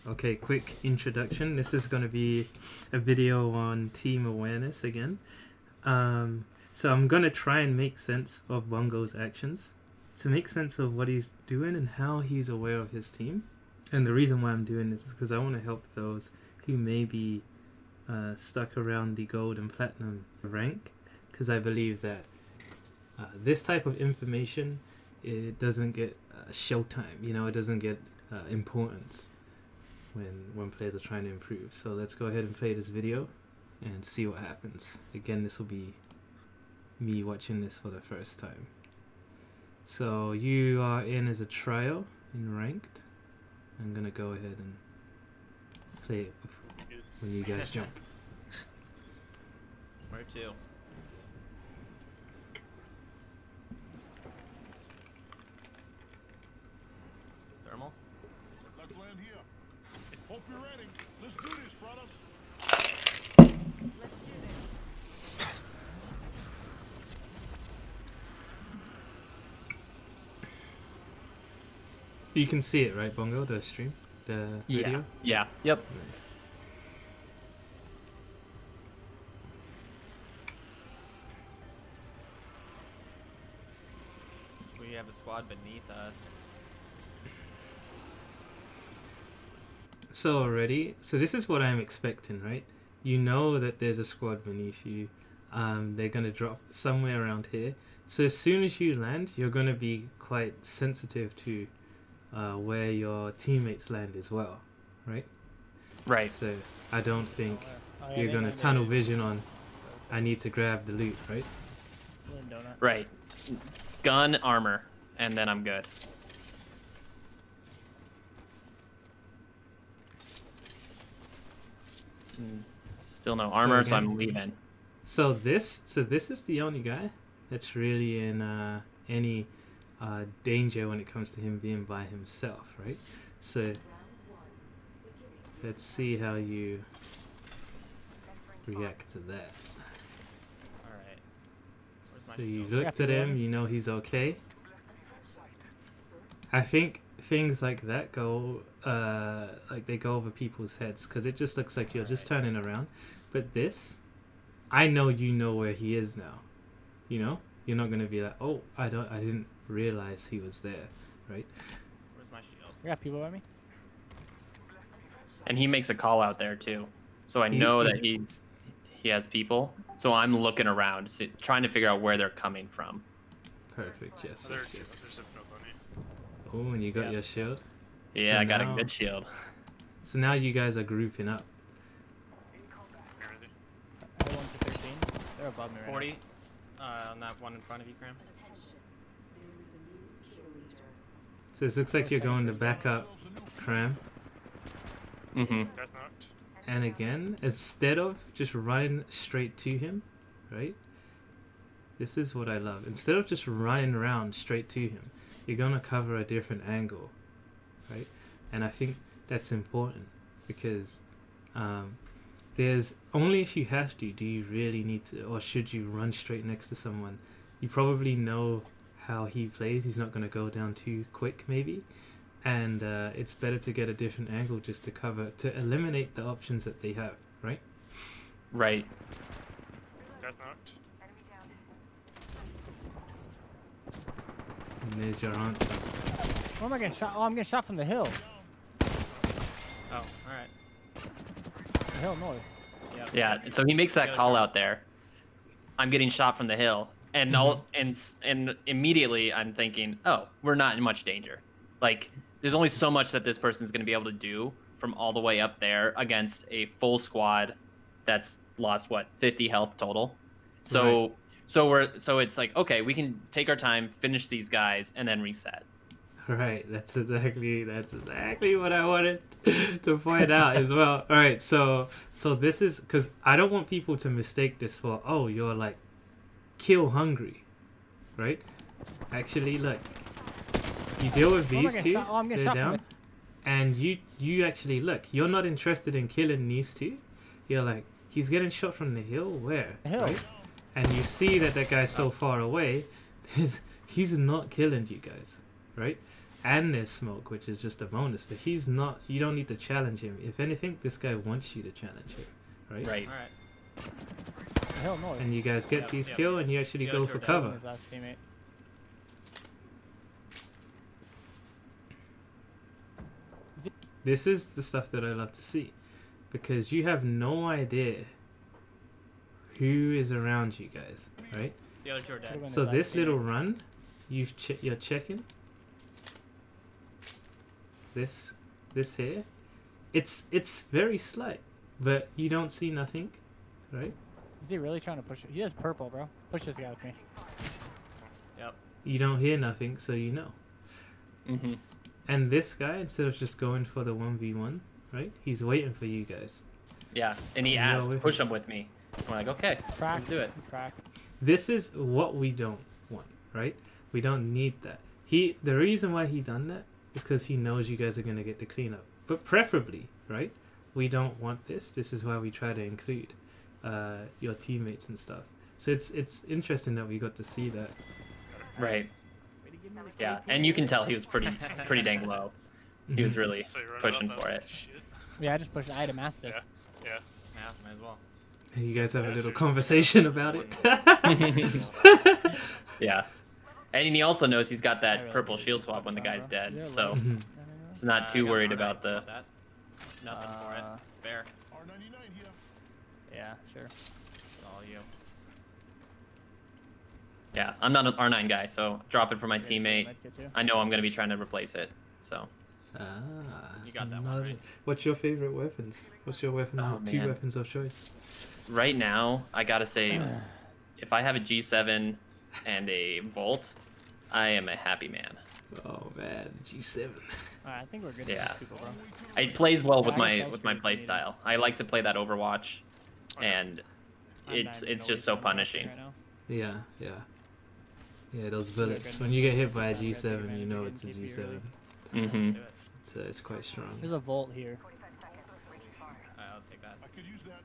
Okay, quick introduction. This is going to be a video on team awareness again. So I'm going to try and make sense of Bongo's actions, to make sense of what he's doing and how he's aware of his team. And the reason why I'm doing this is because I want to help those who may be stuck around the gold and platinum rank, because I believe that this type of information, it doesn't get showtime, you know, it doesn't get importance when players are trying to improve. So let's go ahead and play this video and see what happens. Again, this will be me watching this for the first time. So you are in as a trial in ranked. I'm gonna go ahead and play it when you guys jump. Where to? Thermal? Let's land here. Hope you're ready. Let's do this, brothers. Let's do this. You can see it, right, Bongo? The stream, the video. Yeah. Yep. Nice. We have a squad beneath us. So already, so this is what I'm expecting, right? You know that there's a squad beneath you. They're gonna drop somewhere around here. So as soon as you land, you're gonna be quite sensitive to where your teammates land as well, right? Right. So I don't think you're gonna tunnel vision on, I need to grab the loot, right? Right. Gun, armor, and then I'm good. Still no armor, so I'm leaving. So this is the only guy that's really in any danger when it comes to him being by himself, right? So let's see how you react to that. Alright. Where's my So you shield? looked at him, you know he's okay. I think things like that go like they go over people's heads, because it just looks like you're just turning around. But this, I know you know where he is now. You know? You're not gonna be like, oh, I didn't realize he was there, right? Where's my shield? We got people by me. And he makes a call out there too. So I know that he has people. So I'm looking around, trying to figure out where they're coming from. Perfect, yes. Yes. There's a nobody. Oh, and you got your shield. Yeah, So I got now- a good shield. So now you guys are grouping up. I have 1 to 13. They're above me right 40 on that one in front of you, Cram. So this looks like you're going to back up, Cram. Mm-hmm. That's not. And again, instead of just running straight to him, right? This is what I love. Instead of just running around straight to him, you're going to cover a different angle, right? And I think that's important, because there's only if you have to do you really need to, or should you run straight next to someone. You probably know how he plays. He's not going to go down too quick maybe, and it's better to get a different angle just to eliminate the options that they have, right? Right. That's not. And there's your answer. Where am I getting shot? Oh, I'm getting shot from the hill. Oh, alright. The hill north. Yeah, so he makes that call out there. I'm getting shot from the hill. And and immediately I'm thinking, oh, we're not in much danger. Like, there's only so much that this person's going to be able to do from all the way up there against a full squad that's lost, what, 50 health total. So so it's like, okay, we can take our time, finish these guys, and then reset. Right, that's exactly what I wanted to point out as well. All right, so this is because I don't want people to mistake this for, oh, you're like kill hungry, right? Actually, look, you deal with these two, they're down, and you actually look, you're not interested in killing these two. You're like, he's getting shot from the hill. Where? The hill. Right? And you see that guy's so far away. He's not killing you guys. right? And there's smoke, which is just a bonus. But he's not. You don't need to challenge him. If anything, this guy wants you to challenge him, right? Right. Alright. Hell no. And you guys get Yep, these yep. kill, and you actually Yeah, go sure for does. cover. His last teammate. This is the stuff that I love to see, because you have no idea who is around you guys, right? The other two are dead. Could've been So his last this little teammate. run, you're checking. This here, it's very slight, but you don't see nothing, right? Is he really trying to push it? He has purple, bro. Push this guy with me. Yep. You don't hear nothing, so you know. Mm-hmm. And this guy, instead of just going for the 1v1, right? He's waiting for you guys. Yeah, and he No, asked, we- push him with me. I'm like, okay, Crack. let's do it. He's cracked. This is what we don't want, right? We don't need that. The reason why he done that is because he knows you guys are gonna get the cleanup. But preferably, right? We don't want this. This is why we try to include your teammates and stuff. So it's interesting that we got to see that. Right. Yeah, and you can tell he was pretty dang low. He was really So you run pushing around for that it. shit. Yeah, I just pushed. I had a mastiff. Yeah. Yeah. Yeah, might as well. And you guys have a Yeah, little seriously. conversation about it. Yeah. And he also knows he's got I that really purple do. shield swap when the guy's Yeah, dead, so Mhm. he's not too worried about the. that. Nothing for it. It's fair. R99 here. Yeah, sure. It's all you. Yeah, I'm not an R9 guy, so drop it for my Yeah, teammate. medkit too. I know I'm gonna be trying to replace it, so. You got that one, another- right? What's your favorite weapons? What's your weapon? Oh, two man. weapons of choice. Right now, I gotta say, if I have a G7 and a Volt, I am a happy man. Oh man, G7. Alright, I think we're good. Yeah. With people, bro. It plays well with Yeah, I my guess with my that's play pretty style. I like to play that Overwatch, Okay. and I'm it's not even just so always on punishing. right now. Yeah, those We're bullets. good. When you get hit by a Not good, G7, man. you know Good it's a TP, G7. really. Mm-hmm. Let's do it. It's quite strong. There's a Volt here. Alright, I'll take that. I could use that.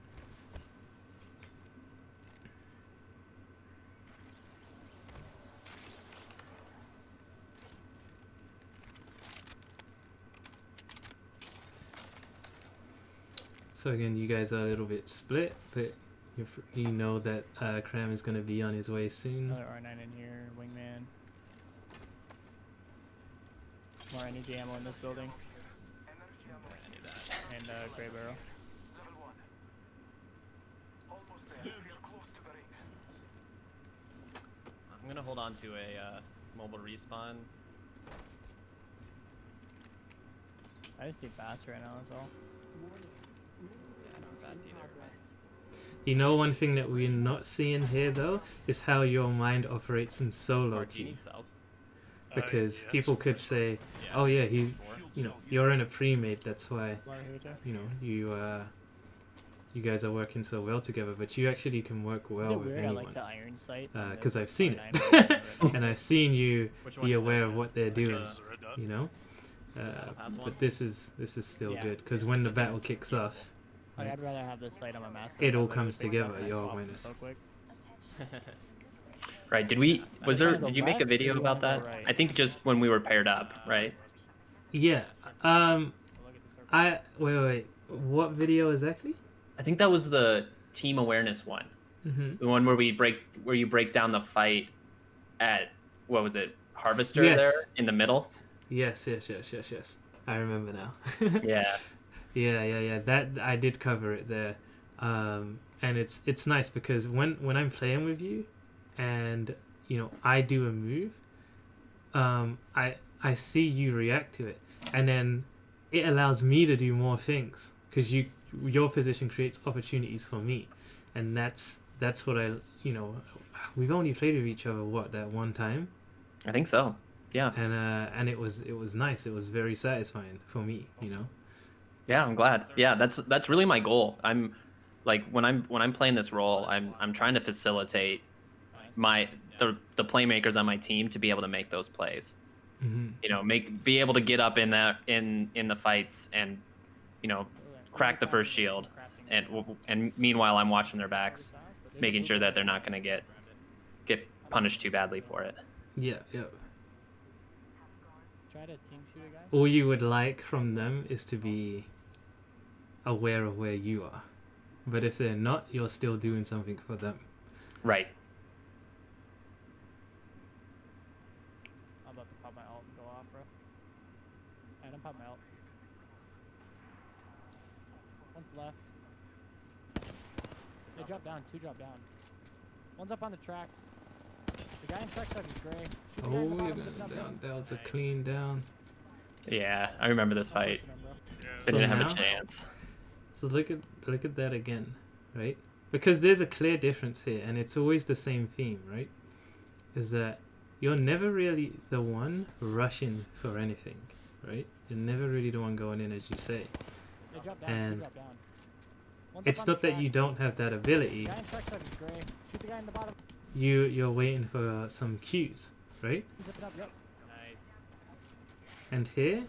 So again, you guys are a little bit split, but you know that Cram is going to be on his way soon. Another R9 in here. Wingman. More energy ammo in this building. I need that. And Grey Barrel. I'm gonna hold on to a mobile respawn. I just need bats right now, that's all. Yeah, no bats either. You know, one thing that we're not seeing here though is how your mind operates in solo Martini queue. cells. Because Yes. people could say, Yeah. "Oh yeah, he, Four. you know, you're in a pre-made. That's why, Bar here, too. you know, you guys are working so well together." But you actually can work Is well it with weird? I anyone. like the iron sight. on Because this I've seen R9 it, versus the red and I've seen you Which one be is aware that? of what they're doing. This is a red dot. You know, last one? but this is still Yeah. good because when the battle kicks off, Like, I'd rather have this sight on my mask. It all comes together, you're winners. winners. So quick. Right? Did we? Was you there? wanna go Did you make a left or video you about wanna that? go right? I think just when we were paired up, right? yeah. Look at the circle. Wait. What video exactly? I think that was the team awareness one, Mm-hmm. the one where you break down the fight at what was it, Harvester Yes. there in the middle. Yes. I remember now. Yeah. Yeah. That I did cover it there, and it's nice because when I'm playing with you, and you know I do a move, I see you react to it, and then it allows me to do more things because your position creates opportunities for me, and that's what we've only played with each other that one time, I think so. Yeah. and it was nice. It was very satisfying for me, you know. Yeah, I'm glad. Yeah, that's really my goal. I'm like when I'm playing this role, I'm trying to facilitate the playmakers on my team to be able to make those plays. Mm-hmm. You know, be able to get up in the fights and, you know, crack the first shield, and meanwhile I'm watching their backs, making sure that they're not going to get punished too badly for it. Yeah. Try to team shoot a guy. all you would like from them is to be aware of where you are. But if they're not, you're still doing something for them. Right. I'm about to pop my ult and go off, bro. I don't pop my ult. One's left. They drop down. 2 drop down. One's up on the tracks. The guy in tracks is gray. Shoot the guy Oh, in the you're bottom, going jump down. That was a clean down. Yeah, I remember this I'm fight. pushing him, bro. They So didn't have now- a chance. So look at that again, right? Because there's a clear difference here, and it's always the same theme, right? Is that you're never really the one rushing for anything, right? You're never really the one going in, as you say. They drop down. 2 And drop down. One's up it's on the not that you tracks. don't have that ability. The guy in tracks is gray. Shoot the guy in the bottom. You're waiting for some cues, right? He's zipping up. Yep. Nice. And here,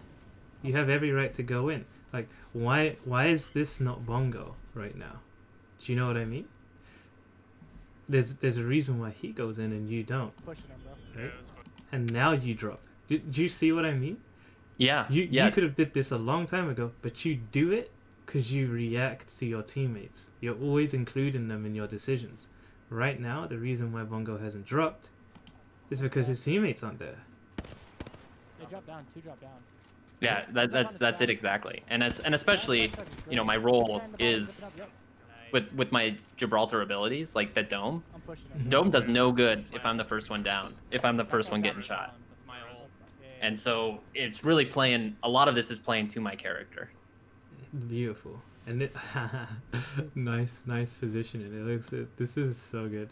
you have every right to go in. Like, why is this not Bongo right now? Do you know what I mean? There's a reason why he goes in and you don't, Pushing him, bro. right? And now you drop. Do you see what I mean? Yeah. You yeah. could have did this a long time ago, but you do it because you react to your teammates. You're always including them in your decisions. Right now, the reason why Bongo hasn't dropped is because his teammates aren't there. They drop down. 2 drop down. Yeah, that's it exactly. And especially, you know, my role is with my Gibraltar abilities, like the dome. I'm pushing him. Dome does no good if I'm the first one down, if I'm the first one getting shot. That's my ult. And so it's really playing, a lot of this is playing to my character. Beautiful. And it nice positioning. It looks this is so good.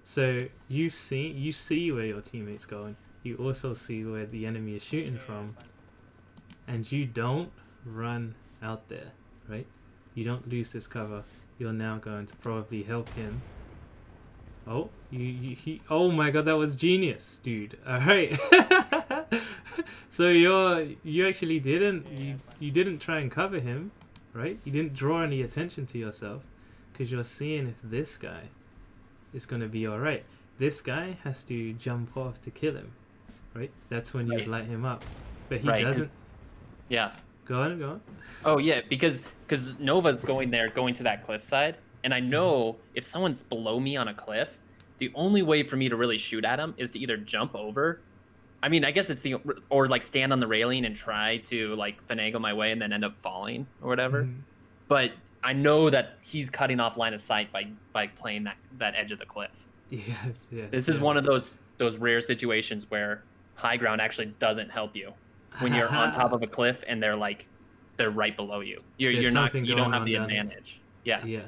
So you see where your teammate's going. You also see where the enemy is shooting from, and you don't run out there, right? You don't lose this cover. You're now going to probably help him. Oh, oh my god, that was genius, dude. All right. So you actually didn't you didn't try and cover him, right? You didn't draw any attention to yourself because you're seeing if this guy is going to be all right. This guy has to jump off to kill him, right? That's when you Right. light him up, but he Right, 'cause- doesn't. Yeah. Go on. Oh yeah, because Nova's going to that cliffside, and I know if someone's below me on a cliff, the only way for me to really shoot at him is to either jump over. I mean, I guess it's or like stand on the railing and try to like finagle my way and then end up falling or whatever. Mhm. But I know that he's cutting off line of sight by playing that edge of the cliff. Yes. This is one of those rare situations where high ground actually doesn't help you when you're on top of a cliff and they're right below you. There's You something don't going have on the down there. advantage. Yeah. Yeah.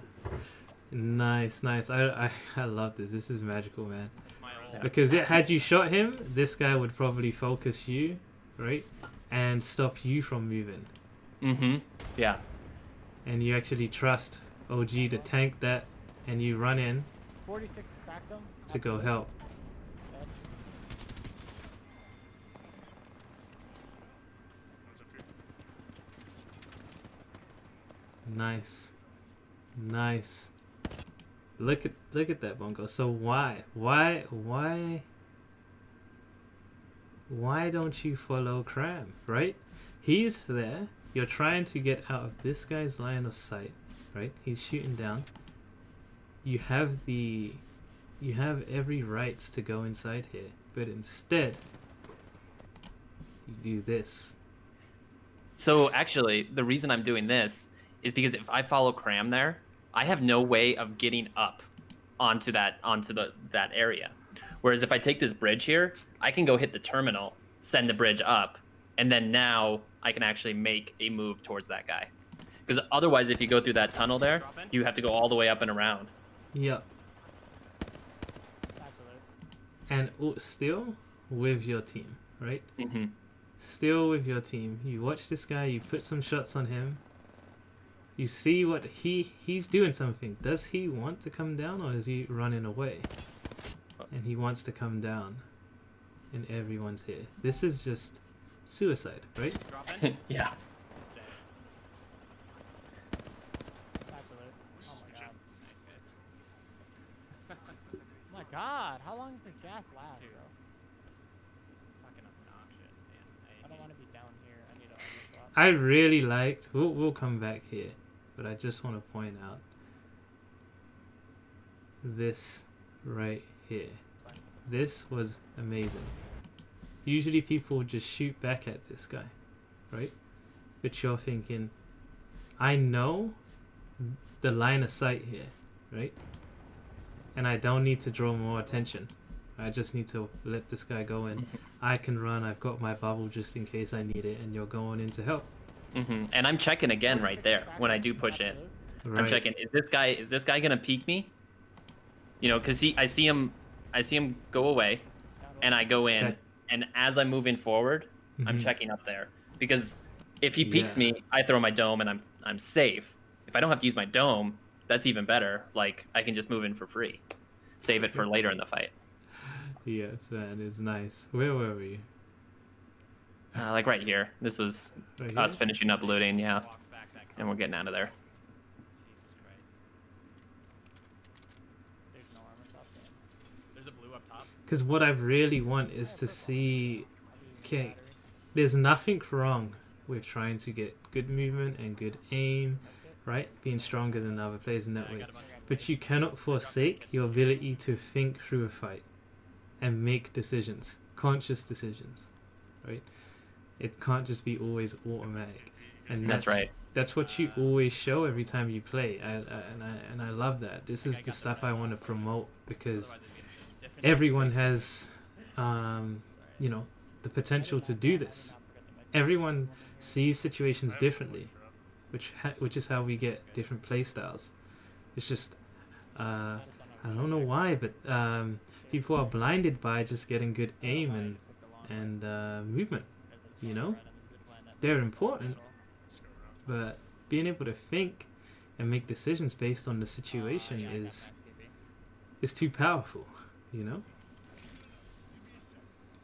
Nice. I love this. This is magical, man. That's my ult. Because had you shot him, this guy would probably focus you, right, and stop you from moving. Mm-hmm. Yeah. And you actually trust OG to tank that, and you run in 46 cracked him. to go help. Dead. One's up here. Nice. Look at that, Bongo. So why don't you follow Cram, right? He's there. You're trying to get out of this guy's line of sight, right? He's shooting down. You have every rights to go inside here, but instead you do this. So actually, the reason I'm doing this is because if I follow Cram there, I have no way of getting up onto that area. Whereas if I take this bridge here, I can go hit the terminal, send the bridge up, and then now I can actually make a move towards that guy. Because otherwise, if you go through that tunnel there, Drop in. you have to go all the way up and around. Yep. Absolutely. And still with your team, right? Mm-hmm. Still with your team. You watch this guy, you put some shots on him. You see what he's doing something. Does he want to come down or is he running away? And he wants to come down. And everyone's here. This is just suicide, right? Drop in. Yeah. He's dead. Absolutely. Oh my god. Nice, guys. Oh my god. How long does this gas last, Dude, bro? it's fucking obnoxious, man. I don't want I really liked. We'll come back here, but I just want to point out this right here. This was amazing. Usually people just shoot back at this guy, right? But you're thinking, I know the line of sight here, right? And I don't need to draw more attention. I just need to let this guy go in. I can run. I've got my bubble just in case I need it, and you're going in to help. And I'm checking again right there when I do push in. Right. I'm checking. Is this guy gonna peek me? You know, cause I see him go away, and I go in, and as I'm moving forward, I'm checking up there because if he peeks me, I throw my dome and I'm safe. If I don't have to use my dome, that's even better. Like I can just move in for free, save it for later in the fight. Yes, man, it's nice. Where were we? Like right here. This was Right us here? finishing up looting, yeah, and we're getting out of there. Jesus Christ. There's no armor top there. There's a blue up top. Because what I really want is to see. Okay, there's nothing wrong with trying to get good movement and good aim, right? Being stronger than other players in that way. But you cannot forsake your ability to think through a fight and make decisions, conscious decisions, right? It can't just be always automatic. And That's right. That's what you always show every time you play, and I love that. This is the stuff I want to promote because everyone has, you know, the potential to do this. Everyone sees situations differently, which is how we get different play styles. It's just I don't know why, but people are blinded by just getting good aim and movement. You know, they're important, but being able to think and make decisions based on the situation is too powerful. You know.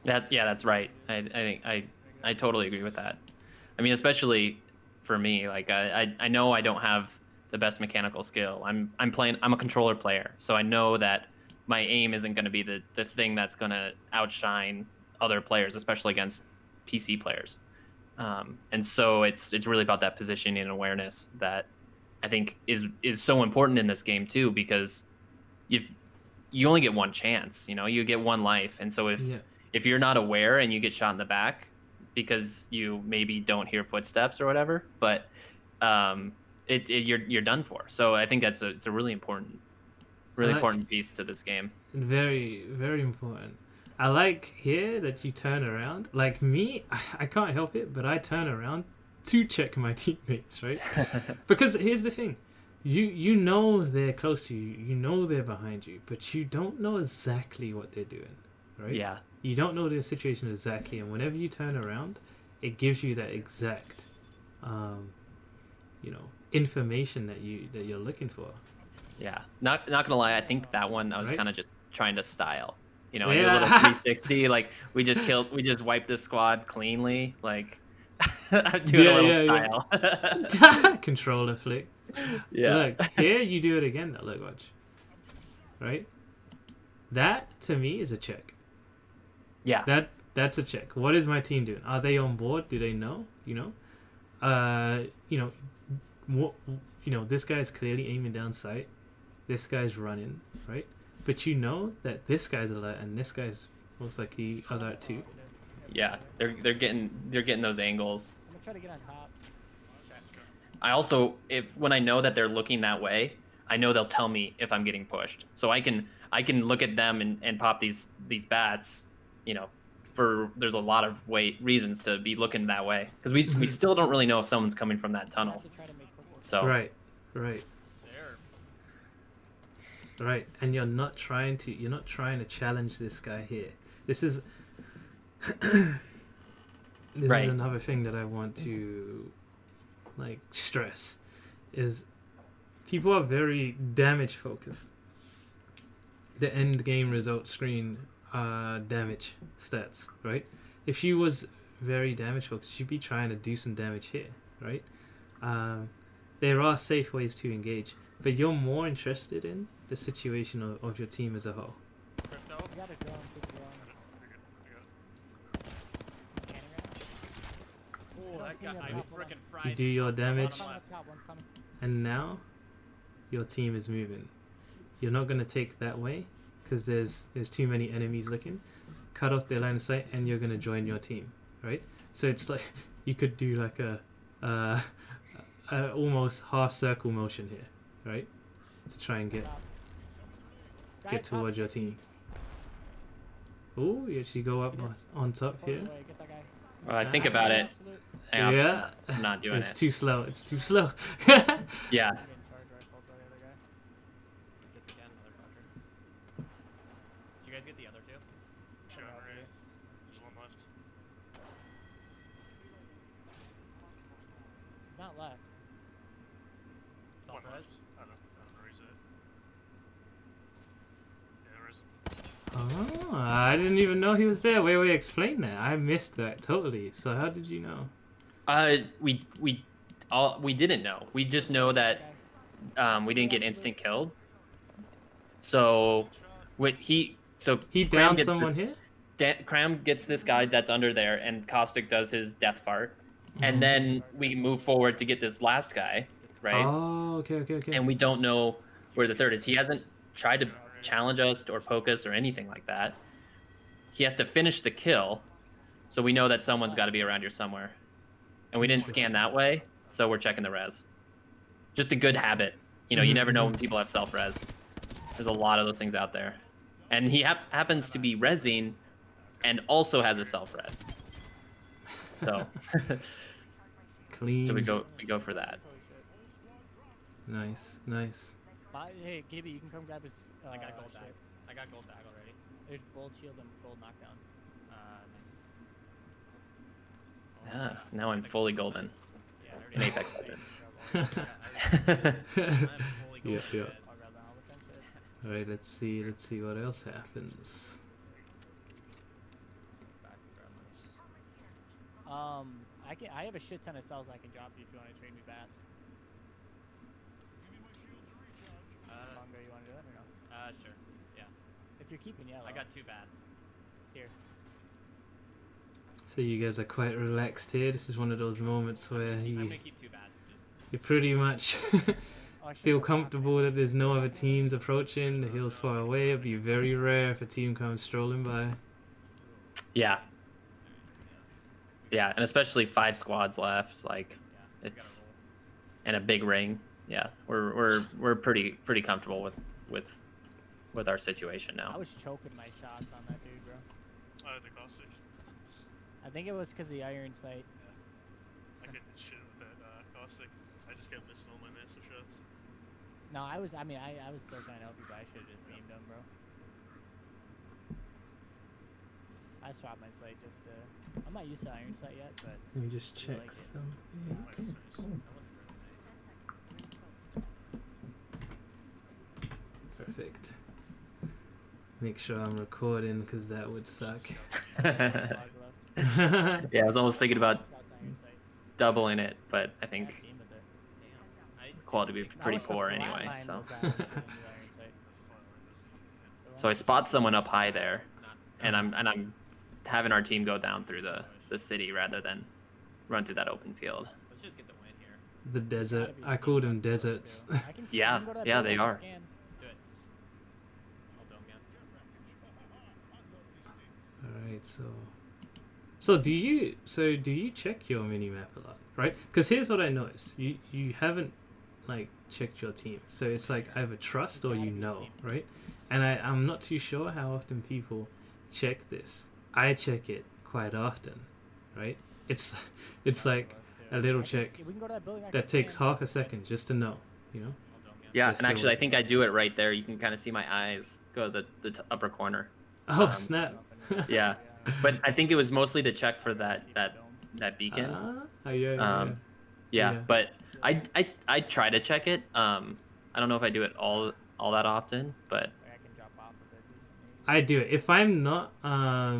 That's right. I think I totally agree with that. I mean, especially for me, like I know I don't have the best mechanical skill. I'm a controller player, so I know that my aim isn't going to be the thing that's going to outshine other players, especially against PC players. And so it's really about that positioning and awareness that I think is so important in this game too, because you only get one chance, you know, you get one life, and so if you're not aware and you get shot in the back because you maybe don't hear footsteps or whatever, but you're done for. So I think it's a really important piece to this game. Very, very important. I like here that you turn around. Like me, I can't help it, but I turn around to check my teammates, right? Because here's the thing. You know they're close to you. You know they're behind you, but you don't know exactly what they're doing, right? Yeah. You don't know their situation exactly, and whenever you turn around, it gives you that exact, you know, information that you're looking for. Yeah. Not gonna lie, I think that one I was Right? kind of just trying to style. You know, Yeah. a little 360. Like we just wiped this squad cleanly. Like I'm doing a little style. Controller flick. Yeah. Look, here you do it again. Now look, watch. Right? That to me is a check. Yeah. That's a check. What is my team doing? Are they on board? Do they know? You know? You know, this guy's clearly aiming down sight. This guy's running, right? But you know that this guy's alert and this guy's most likely alert too. Yeah. They're getting those angles. I'm gonna try to get on top. I also, when I know that they're looking that way, I know they'll tell me if I'm getting pushed. So I can look at them and pop these bats, you know, there's a lot of reasons to be looking that way, because we still don't really know if someone's coming from that I tunnel. have to try to make quick work. So Right. There. Right. And you're not trying to challenge this guy here. This is Right. is another thing that I want to like stress is people are very damage focused. The end game result screen damage stats, right? If you was very damage focused, you'd be trying to do some damage here, right? There are safe ways to engage, but you're more interested in the situation of your team as a whole. Crypto. You got a drone, keep it going. Scanning right now. that guy, I freaking fried. You do your damage, One up top, one's coming. and now your team is moving. You're not gonna take that way because there's too many enemies looking. Cut off their line of sight, and you're gonna join your team, right? So it's like you could do like a almost half circle motion here, right? To try and Guy get top towards your 60. team. Oh, you actually go up on top Pull it here. away, get that guy. Well, I think about it. Absolute. and Yeah, I'm not doing it's it. too slow. It's too slow. Yeah. I'm getting charge rifled by the other guy. Kiss again, motherfucker. Did you guys get the other two? Sure, right. There's one left. He's not left. One Self-res? left. I don't know where he's at. Yeah, there is. Oh, I didn't even know he was there. Wait, explain that. I missed that totally. So how did you know? We didn't know. We just know that we didn't get instant killed. So He Cram downed gets someone this, here? Cram gets this guy that's under there, and Caustic does his death fart, Mhm. and then we move forward to get this last guy, right? Oh, okay. And we don't know where the third is. He hasn't tried to challenge us or poke us or anything like that. He has to finish the kill, so we know that someone's got to be around here somewhere. And we didn't scan that way, so we're checking the res. Just a good habit. You know, you never know when people have self-res. There's a lot of those things out there. And he happens to be resing and also has a self-res. So, Clean. so we go for that. Nice. Hey, Gibby, you can come grab his. I got gold shit. bag. I got gold bag already. There's gold shield and gold knockdown. Nice. Yeah, now I'm fully golden Yeah, I already in have Apex gold. Legends. I'm fully Yeah. gold res. I'll grab that all the time, shit. Alright, let's see what else happens. Back, grab that. I have a shit ton of cells I can drop you if you want to trade me bats. Bongo, you want to do that or no? Sure. Yeah. If you're keeping yellow. I got 2 bats. Here. So you guys are quite relaxed here. This is one of those moments where I'm you gonna keep 2 bats. Just you pretty much Oh, I should feel have comfortable that there's no other teams approaching. The hill's far away. It'd be very rare if a team comes strolling by. Yeah. Yeah, and especially 5 squads left. Like, it's and a big ring. Yeah, we're pretty comfortable with our situation I now. was choking my shots on that dude, bro. I had the caustic. I think it was because of the iron sight. I couldn't hit shit with that caustic. I just kept missing all my massive shots. No, I was still trying to help you, but I should have just beamed him, bro. I swapped my sight just to. I'm not used to iron sight yet, but Let me just check like it. something. Nice, nice. that one's really nice. Perfect. Make sure I'm recording because that would suck. log left. Yeah, I was almost thinking about Scout's iron sight. doubling it, but I Yeah, think I've seen with it. Damn. quality would be I pretty wish the poor flat anyway. line So, was better than the iron sight. so I spot someone up high there, Not, and I'm having our team go down through the city rather than run through that open field. let's just get the win here. The desert. I called them deserts. I can Yeah, I can go to that yeah, building they and are. scan. Let's do it. I'll dome again. Alright, so do you check your mini map a lot, right? Because here's what I noticed: you haven't like checked your team, so it's like either trust or you know, right? And I'm not too sure how often people check this. I check it quite often, right? It's like a little I can check we can go to that building. I that can takes scan. half a second just to know, you know? I'll dome again. Yeah, Yes, and they actually, I would. think I do it right there. You can kind of see my eyes go to the upper corner. Oh Um, snap! Yeah, but I think it was mostly to check for that beacon. Yeah. Yeah, Yeah. but I try to check it. I don't know if I do it all that often, but I can drop off of it decently. I do it. If I'm not How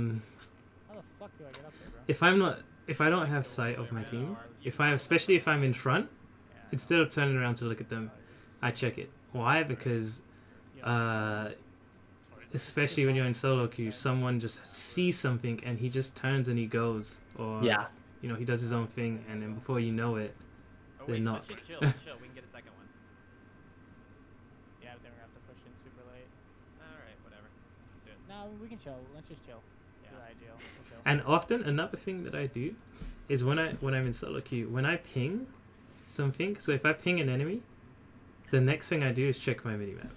the fuck do I get up there, bro? if I don't have sight of my team, especially if I'm in front, Yeah. instead of turning around to look at them, I check it. Why? Because especially when you're in solo queue, someone just sees something and he just turns and he goes, or yeah, you know, he does his own thing, and then before you know it, Oh they're wait, not. let's just chill. Let's chill. We can get a second one. Yeah, but then we're gonna have to push in super late. All right, whatever. Let's do it. No, we can chill. Let's just chill. Yeah. Good idea. We'll chill. And often another thing that I do is when I'm in solo queue, when I ping something, so if I ping an enemy, the next thing I do is check my minimap.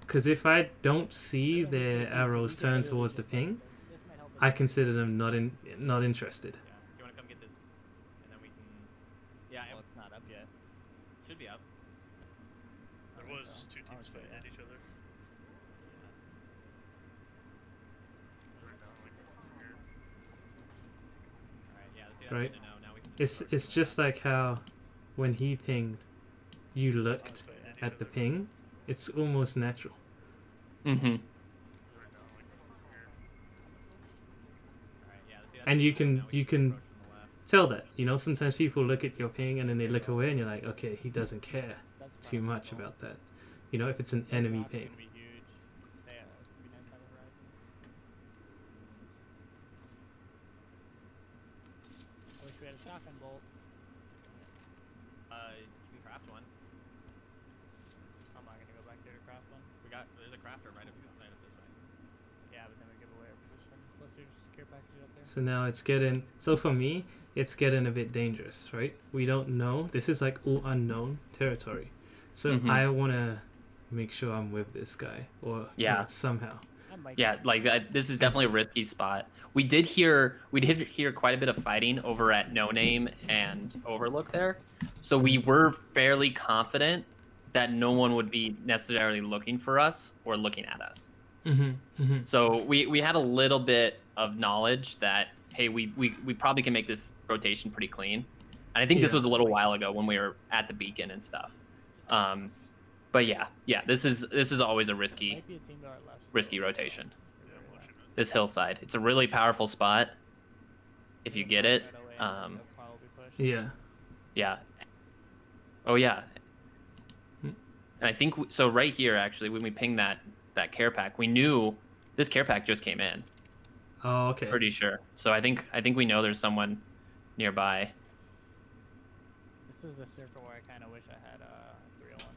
Because if I don't see their arrows turn towards the ping, This might help us. I consider them not interested. Yeah. Do you want to come get this, and then we can? Yeah, Well, it's not up yet. it should be up. There I think was so. two teams Honestly, fighting yeah. at each other. Right now, like here. All right. Yeah. See, that's Right. good to know. Now we can. It's just like how when he pinged, you Teams looked fighting each at the other. ping. It's almost natural. Mm-hmm. Right now, like here. All right. Yeah. See, that's And good you to know. can Now we you can approach from the left. tell that, you know, sometimes people look at your ping and then they look away and you're like, okay, he doesn't care That's too much possible. about that. You know, if it's an enemy Drops ping. would be huge. Yeah, it'd be nice to have a horizon. I wish we had a shotgun bolt. You can craft one. I'm not gonna go back there to craft one. There's a crafter right up this way. Yeah, but then we give away our position. Plus, there's a secure package up there. So now it's getting, so for me, it's getting a bit dangerous, right? We don't know. This is like all unknown territory. So Mhm. I want to make sure I'm with this guy or you Yeah. know, somehow. I might Yeah, like this is definitely a risky spot. We did hear quite a bit of fighting over at No Name and Overlook there, so we were fairly confident that no one would be necessarily looking for us or looking at us. Mm-hmm, mm-hmm. So we had a little bit of knowledge that hey, we probably can make this rotation pretty clean. And I think this Yeah. was a little while ago when we were at the beacon and stuff. But yeah, this is always a risky Might be a team to our left. still, risky so rotation. Yeah, I'm watching it. This hillside, it's a really powerful spot if you get it. right away, so Um, they'll probably push. Yeah. Yeah. Oh yeah. Hmm. And I think so. Right here, actually, when we pinged that care pack, we knew this care pack just came in. Oh, okay. Pretty sure. So I think we know there's someone nearby. This is the circle where I kind of wish I had 301.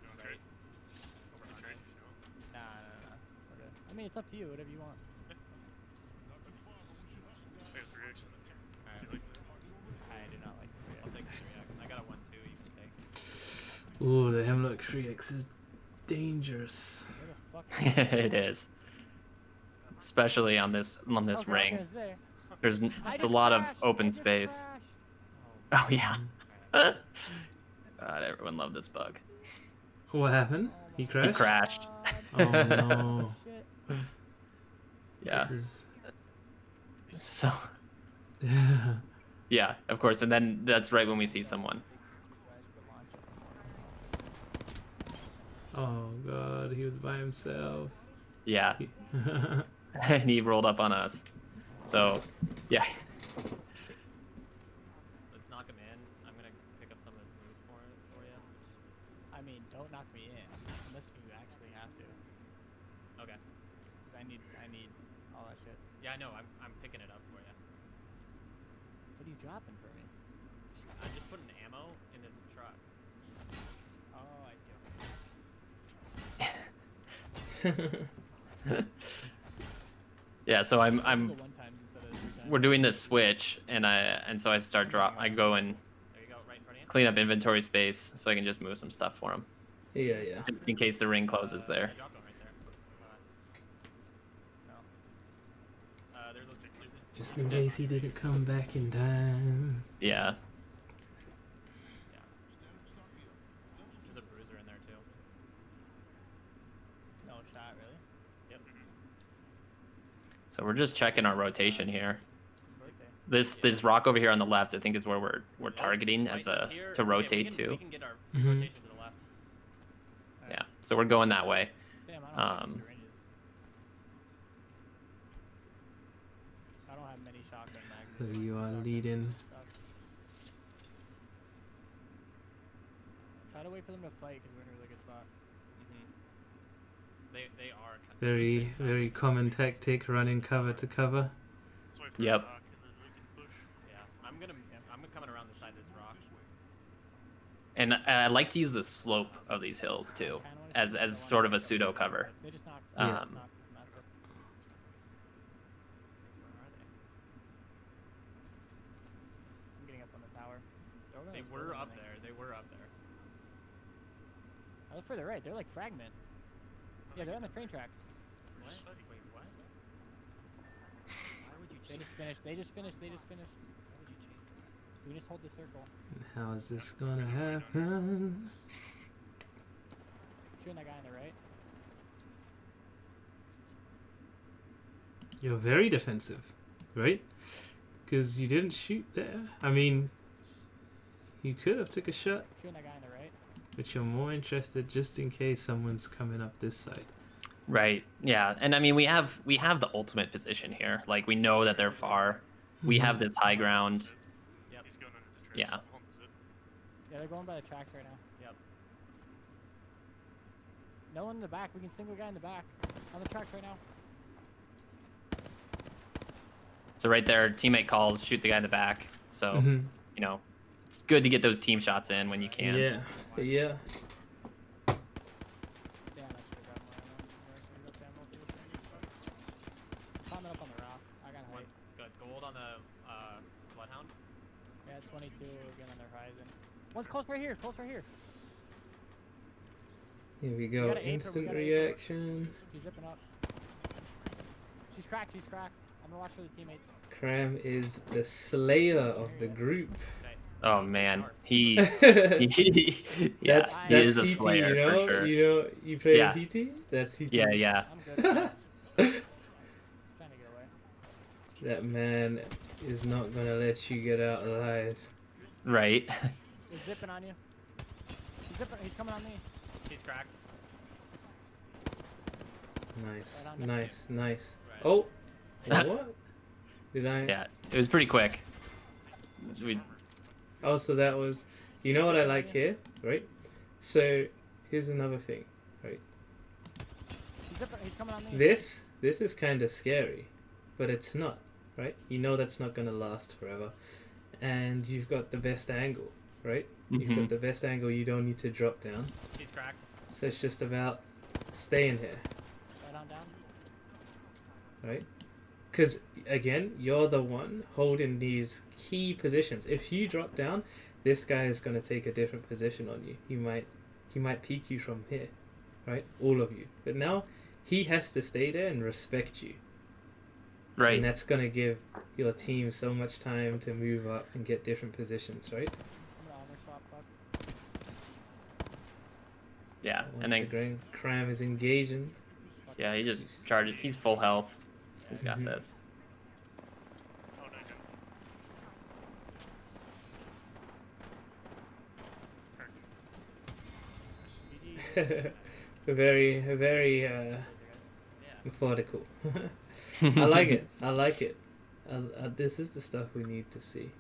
You want to trade? Over to trade? Nah. We're good. I mean, it's up to you. Whatever you want. Nothing far, but we should hustle, guys. I have 3x in the team. Alright. Do you like that? I do not like the I'll take the 3x. I got a 1-2 you can take. Ooh, the Hemlock 3X is dangerous. Where the fuck? It is, especially on this Okay, I was ring. gonna say. There's I it's a just lot crashed, of open I just space. crashed. Oh yeah. Alright. God, everyone loved this bug. What happened? Oh He my crashed? crashed. God. Oh no. Shit. Yeah. This So is... yeah, of course, and then that's right when we see someone. Oh god, he was by himself. Yeah, and he rolled up on us. So yeah. Let's knock him in. I'm gonna pick up some of this loot for you. I mean, don't knock me in unless you actually have to. Okay. 'Cause I need all that shit. Yeah, I know. I'm picking it up for you. What are you dropping for me? I'm just putting ammo in this truck. Oh, I do. Yeah, so I'm The one times instead of 3 times. we're doing this switch, and so I start I go and There you go, right in front of you. clean up inventory space so I can just move some stuff for him, yeah. just in case the ring closes there. I dropped one right there. No. There's a Just in case he didn't come back in time. Yeah. there's a bruiser in there too. No shot, really? Yep. So we're just checking our rotation here. Right there. This rock over here on the left, I think, is where we're targeting Right as a here- to okay, rotate we to. can get our Mhm. rotation to the left. Yeah. So we're going that way. Damn, I don't have any Um, syringes. I don't have many shotgun So magazines. you are Shotgun leading. stuff. Try to wait for them to fight because we're in a really good spot. They are. Very common tactic, running cover to cover. Let's wait for Yep. the rock and then And I like to use the slope of these hills too, as sort of a pseudo cover. They just knocked. Yeah. They just knocked massive. Where are they? I'm getting up on the tower. They're over They this were building, I up think. there. They were up there. I look further right. They're like fragment. Oh, Yeah, they're on the train tracks. What? Wait, what? Why would you They chase just finished. They just finished. They just finished. Why would you chase that? We just hold the circle. How is this gonna happen? Shooting that guy on the right. You're very defensive, right? Because you didn't shoot there. I mean, you could have took a shot, Shooting that guy on the right. but you're more interested just in case someone's coming up this side. Right. Yeah. And I mean, we have the ultimate position here. Like we know that they're far. We have this high ground. Yep. He's going under the trench. Yeah. On the zip. Yeah, they're going by the tracks right now. Yep. No one in the back. We can single guy in the back. On the tracks right now. So right there, teammate calls, shoot the guy in the back. So Mhm. you know, it's good to get those team shots in when you can. Yeah, yeah. Damn, I should have gotten one of them. Where should we go ammo for this thing? Climbing up on the rock. I got One height. got gold on the Bloodhound. Yeah, 22 again on the horizon. One's close right here. Close right here. Here we go. gotta aim for- we Instant gotta aim for- reaction. She's zipping up. She's cracked. She's cracked. I'm gonna watch for the teammates. Cram is the slayer of the group. Oh man, he That's yeah, he is a CT, slayer you know? for sure. You play Yeah. PT? That's CT. Yeah, yeah. I'm good. Trying to get away. That man is not gonna let you get out alive. Right. He's zipping on you. He's coming on me. He's cracked. Nice, Right on. nice, nice. Right. Oh, what? Did I? Yeah, it was pretty quick. We, Oh, so that was. You know what I like here, right? So here's another thing, right? He's coming on me. This is kind of scary, but it's not, right? You know that's not gonna last forever, and you've got the best angle, right? You've Mhm. got the best angle. You don't need to drop down, He's cracked. so it's just about staying here, Right on down. right? Because again, you're the one holding these key positions. If you drop down, this guy is gonna take a different position on you. He might peek you from here, right? All of you. But now he has to stay there and respect you. And right. that's going to give your team so much time to move up and get different positions, right? I'm gonna armor swap. Fuck. Yeah, Once and then again, Cram is engaging. yeah, he just charges. He's full health. He's got Mhm. this. Oh, no, no. very methodical. I like it. I like it. This is the stuff we need to see.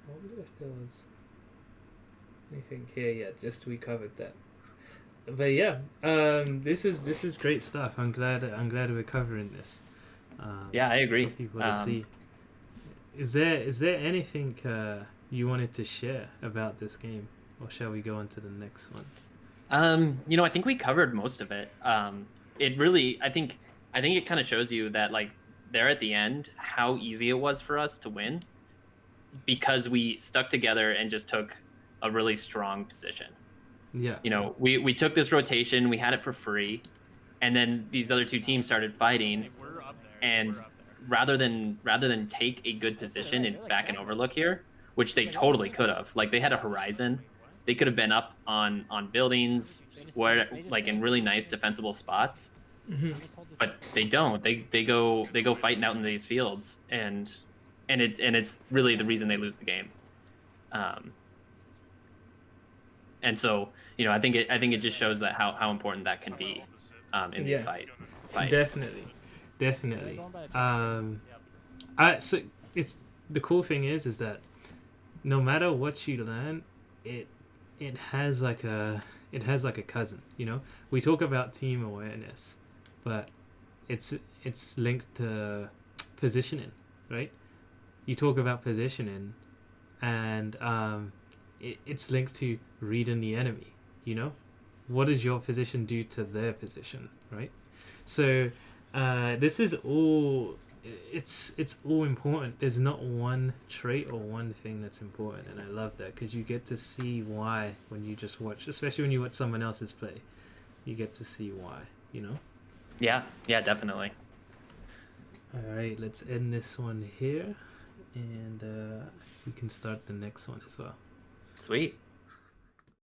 I wonder if there was anything here yet. Just we covered that. But yeah, this is great stuff. I'm glad we're covering this. Yeah, I agree. For people to see. Is there anything you wanted to share about this game, or shall we go on to the next one? You know, I think we covered most of it. It really, I think it kind of shows you that like there at the end, how easy it was for us to win because we stuck together and just took a really strong position. Yeah. You know, we took this rotation, we had it for free, and then these other two teams started fighting. They were up there. And They were up there. rather than take a good position in back and overlook here, which they totally could have. Like they had a horizon. They could have been up on buildings where like in really nice defensible spots. Mhm. Just hold this But they don't. They go fighting out in these fields and it's really the reason they lose the game. And so, you know, I think it just shows that how important that can be in these Yeah. fights. Definitely. So it's the cool thing is that no matter what you learn, it has like a cousin. You know, we talk about team awareness, but it's linked to positioning, right? You talk about positioning, and it's linked to reading the enemy. You know, what does your position do to their position, right? So this is all. It's all important. There's not one trait or one thing that's important, and I love that because you get to see why when you just watch, especially when you watch someone else's play, you get to see why. You know. Yeah, definitely. All right, let's end this one here, and we can start the next one as well. Sweet.